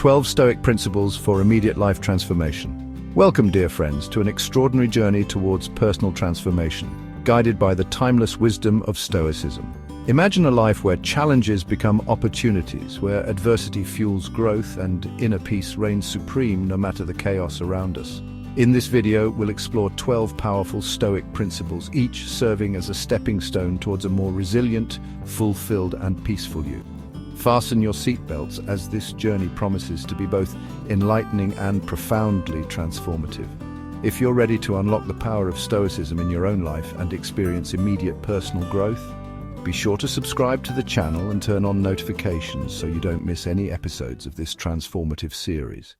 12 Stoic Principles for Immediate Life Transformation. Welcome, dear friends, to an extraordinary journey towards personal transformation, guided by the timeless wisdom of Stoicism. Imagine a life where challenges become opportunities, where adversity fuels growth and inner peace reigns supreme no matter the chaos around us. In this video, we'll explore 12 powerful Stoic principles, each serving as a stepping stone towards a more resilient, fulfilled, and peaceful you. Fasten your seatbelts, as this journey promises to be both enlightening and profoundly transformative. If you're ready to unlock the power of Stoicism in your own life and experience immediate personal growth, be sure to subscribe to the channel and turn on notifications so you don't miss any episodes of this transformative series.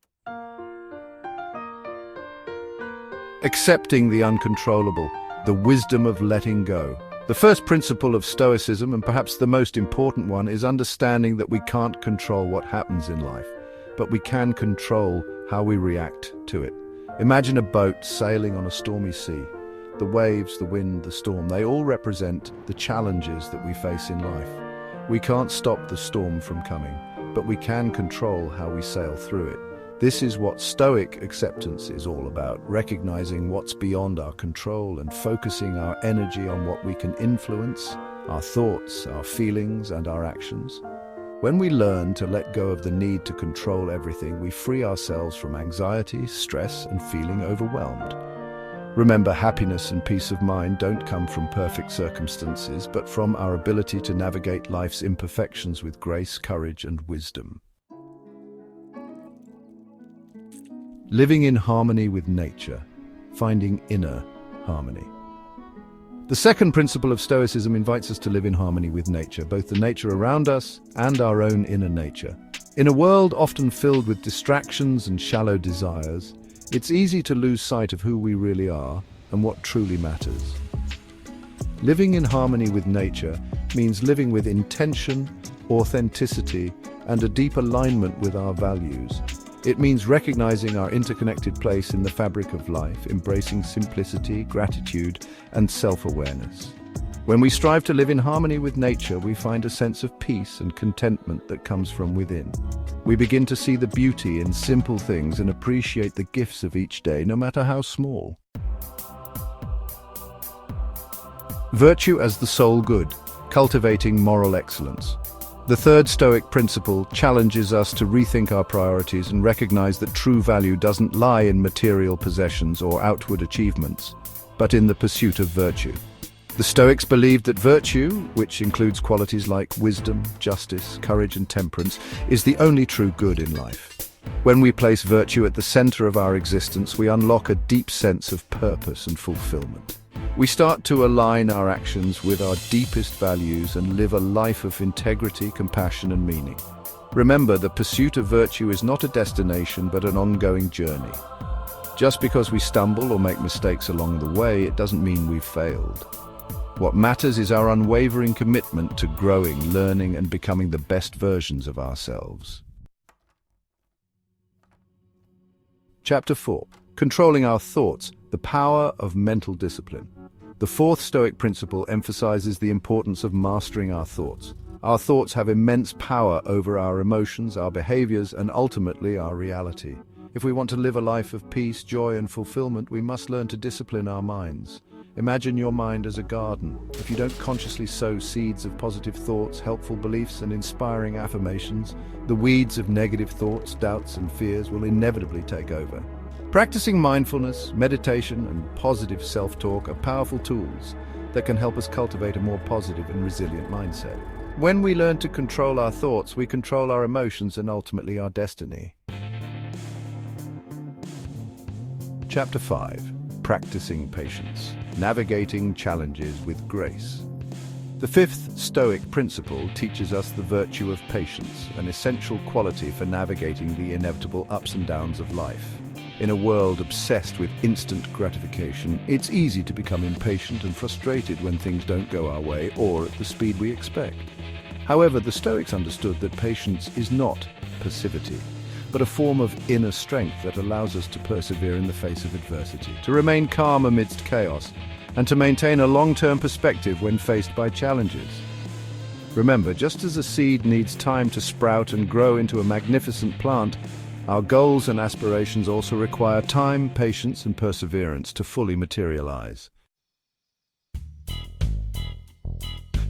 Accepting the uncontrollable, the wisdom of letting go. The first principle of Stoicism, and perhaps the most important one, is understanding that we can't control what happens in life, but we can control how we react to it. Imagine a boat sailing on a stormy sea. The waves, the wind, the storm, they all represent the challenges that we face in life. We can't stop the storm from coming, but we can control how we sail through it. This is what Stoic acceptance is all about, recognizing what's beyond our control and focusing our energy on what we can influence, our thoughts, our feelings, and our actions. When we learn to let go of the need to control everything, we free ourselves from anxiety, stress, and feeling overwhelmed. Remember, happiness and peace of mind don't come from perfect circumstances, but from our ability to navigate life's imperfections with grace, courage, and wisdom. Living in harmony with nature, finding inner harmony. The second principle of Stoicism invites us to live in harmony with nature, both the nature around us and our own inner nature. In a world often filled with distractions and shallow desires, it's easy to lose sight of who we really are and what truly matters. Living in harmony with nature means living with intention, authenticity, and a deep alignment with our values. It means recognizing our interconnected place in the fabric of life, embracing simplicity, gratitude, and self-awareness. When we strive to live in harmony with nature, we find a sense of peace and contentment that comes from within. We begin to see the beauty in simple things and appreciate the gifts of each day, no matter how small. Virtue as the sole good, cultivating moral excellence. The third Stoic principle challenges us to rethink our priorities and recognize that true value doesn't lie in material possessions or outward achievements, but in the pursuit of virtue. The Stoics believed that virtue, which includes qualities like wisdom, justice, courage, and temperance, is the only true good in life. When we place virtue at the center of our existence, we unlock a deep sense of purpose and fulfillment. We start to align our actions with our deepest values and live a life of integrity, compassion, and meaning. Remember, the pursuit of virtue is not a destination, but an ongoing journey. Just because we stumble or make mistakes along the way, it doesn't mean we've failed. What matters is our unwavering commitment to growing, learning, and becoming the best versions of ourselves. Chapter 4. Controlling our thoughts, the power of mental discipline. The fourth Stoic principle emphasizes the importance of mastering our thoughts. Our thoughts have immense power over our emotions, our behaviors, and ultimately our reality. If we want to live a life of peace, joy, and fulfillment, we must learn to discipline our minds. Imagine your mind as a garden. If you don't consciously sow seeds of positive thoughts, helpful beliefs, and inspiring affirmations, the weeds of negative thoughts, doubts, and fears will inevitably take over. Practicing mindfulness, meditation, and positive self-talk are powerful tools that can help us cultivate a more positive and resilient mindset. When we learn to control our thoughts, we control our emotions and ultimately our destiny. Chapter 5. Practicing patience, navigating challenges with grace. The fifth Stoic principle teaches us the virtue of patience, an essential quality for navigating the inevitable ups and downs of life. In a world obsessed with instant gratification, it's easy to become impatient and frustrated when things don't go our way or at the speed we expect. However, the Stoics understood that patience is not passivity, but a form of inner strength that allows us to persevere in the face of adversity, to remain calm amidst chaos, and to maintain a long-term perspective when faced by challenges. Remember, just as a seed needs time to sprout and grow into a magnificent plant, our goals and aspirations also require time, patience, and perseverance to fully materialize.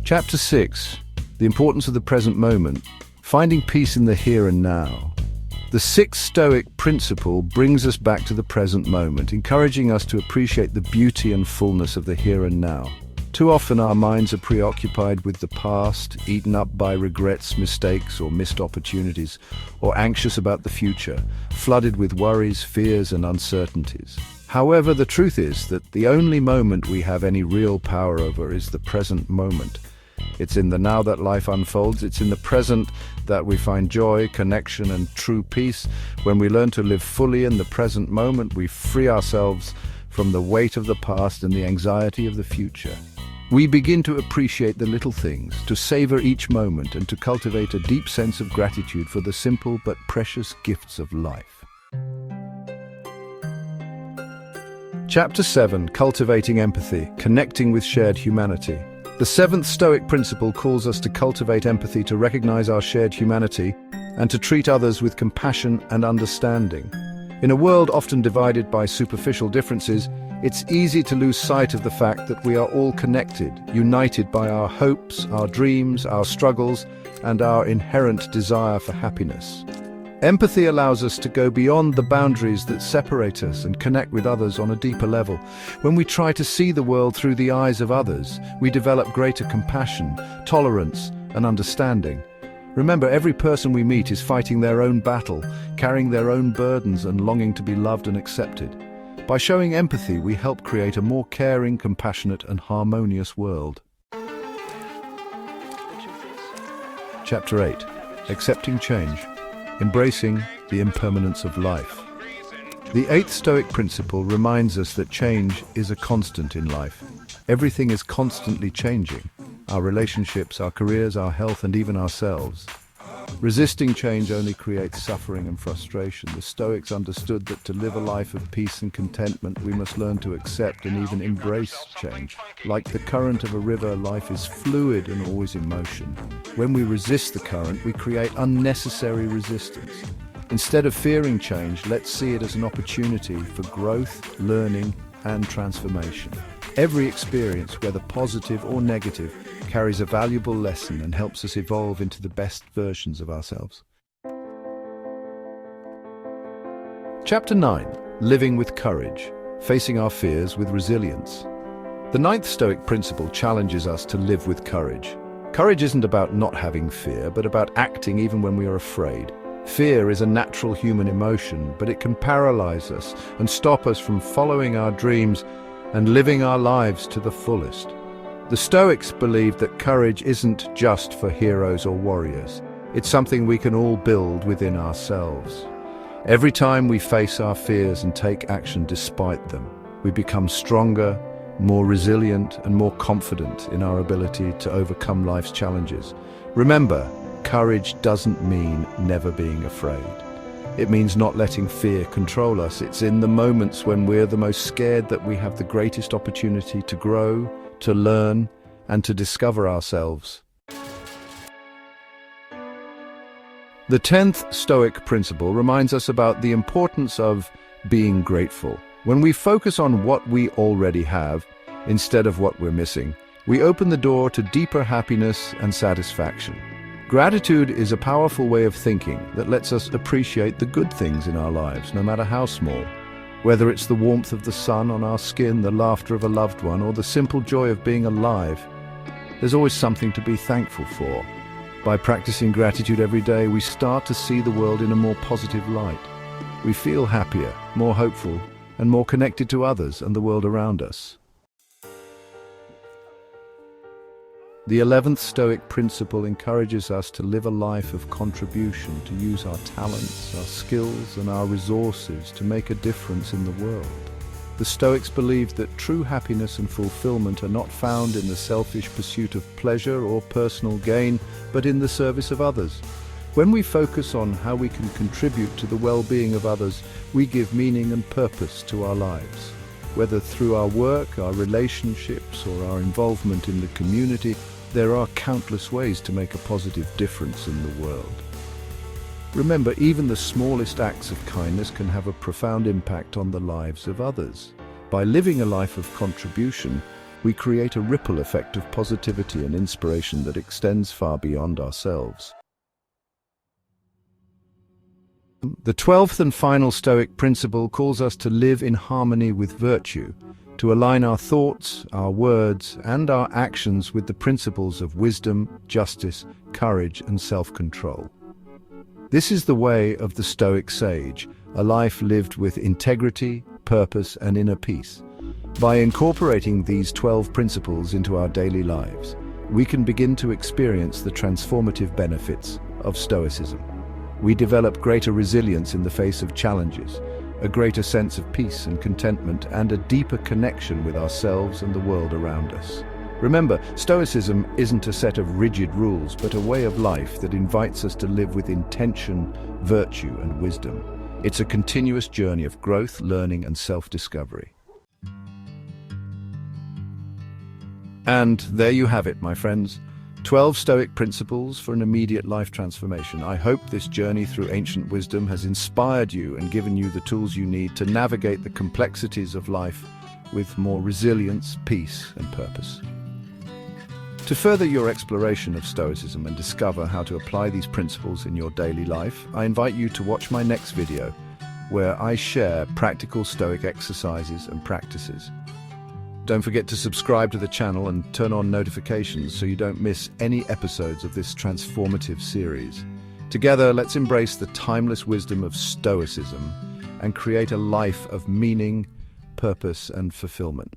Chapter 6. The importance of the present moment. Finding peace in the here and now. The sixth Stoic principle brings us back to the present moment, encouraging us to appreciate the beauty and fullness of the here and now. Too often our minds are preoccupied with the past, eaten up by regrets, mistakes, or missed opportunities, or anxious about the future, flooded with worries, fears, and uncertainties. However, the truth is that the only moment we have any real power over is the present moment. It's in the now that life unfolds. It's in the present that we find joy, connection, and true peace. When we learn to live fully in the present moment, we free ourselves from the weight of the past and the anxiety of the future. We begin to appreciate the little things, to savor each moment, and to cultivate a deep sense of gratitude for the simple but precious gifts of life. Chapter 7. Cultivating empathy, connecting with shared humanity. The seventh Stoic principle calls us to cultivate empathy, to recognize our shared humanity, and to treat others with compassion and understanding. In a world often divided by superficial differences, it's easy to lose sight of the fact that we are all connected, united by our hopes, our dreams, our struggles, and our inherent desire for happiness. Empathy allows us to go beyond the boundaries that separate us and connect with others on a deeper level. When we try to see the world through the eyes of others, we develop greater compassion, tolerance, and understanding. Remember, every person we meet is fighting their own battle, carrying their own burdens, and longing to be loved and accepted. By showing empathy, we help create a more caring, compassionate, and harmonious world. Chapter 8. Accepting change. Embracing the impermanence of life. The eighth Stoic principle reminds us that change is a constant in life. Everything is constantly changing. Our relationships, our careers, our health, and even ourselves. Resisting change only creates suffering and frustration. The Stoics understood that to live a life of peace and contentment, we must learn to accept and even embrace change. Like the current of a river, life is fluid and always in motion. When we resist the current, we create unnecessary resistance. Instead of fearing change, let's see it as an opportunity for growth, learning, and transformation. Every experience, whether positive or negative, carries a valuable lesson and helps us evolve into the best versions of ourselves. Chapter 9. Living with courage, facing our fears with resilience. The ninth Stoic principle challenges us to live with courage. Courage isn't about not having fear, but about acting even when we are afraid. Fear is a natural human emotion, but it can paralyze us and stop us from following our dreams and living our lives to the fullest. The Stoics believed that courage isn't just for heroes or warriors. It's something we can all build within ourselves. Every time we face our fears and take action despite them, we become stronger, more resilient, and more confident in our ability to overcome life's challenges. Remember, courage doesn't mean never being afraid. It means not letting fear control us. It's in the moments when we're the most scared that we have the greatest opportunity to grow, to learn, and to discover ourselves. The 10th Stoic principle reminds us about the importance of being grateful. When we focus on what we already have, instead of what we're missing, we open the door to deeper happiness and satisfaction. Gratitude is a powerful way of thinking that lets us appreciate the good things in our lives, no matter how small. Whether it's the warmth of the sun on our skin, the laughter of a loved one, or the simple joy of being alive, there's always something to be thankful for. By practicing gratitude every day, we start to see the world in a more positive light. We feel happier, more hopeful, and more connected to others and the world around us. The 11th Stoic principle encourages us to live a life of contribution, to use our talents, our skills, and our resources to make a difference in the world. The Stoics believed that true happiness and fulfillment are not found in the selfish pursuit of pleasure or personal gain, but in the service of others. When we focus on how we can contribute to the well-being of others, we give meaning and purpose to our lives. Whether through our work, our relationships, or our involvement in the community, there are countless ways to make a positive difference in the world. Remember, even the smallest acts of kindness can have a profound impact on the lives of others. By living a life of contribution, we create a ripple effect of positivity and inspiration that extends far beyond ourselves. The 12th and final Stoic principle calls us to live in harmony with virtue, to align our thoughts, our words, and our actions with the principles of wisdom, justice, courage, and self-control. This is the way of the Stoic sage, a life lived with integrity, purpose, and inner peace. By incorporating these 12 principles into our daily lives, we can begin to experience the transformative benefits of Stoicism. We develop greater resilience in the face of challenges, a greater sense of peace and contentment, and a deeper connection with ourselves and the world around us. Remember, Stoicism isn't a set of rigid rules, but a way of life that invites us to live with intention, virtue, and wisdom. It's a continuous journey of growth, learning, and self-discovery. And there you have it, my friends. 12 Stoic principles for an immediate life transformation. I hope this journey through ancient wisdom has inspired you and given you the tools you need to navigate the complexities of life with more resilience, peace, and purpose. To further your exploration of Stoicism and discover how to apply these principles in your daily life, I invite you to watch my next video, where I share practical Stoic exercises and practices. Don't forget to subscribe to the channel and turn on notifications so you don't miss any episodes of this transformative series. Together, let's embrace the timeless wisdom of Stoicism and create a life of meaning, purpose, and fulfillment.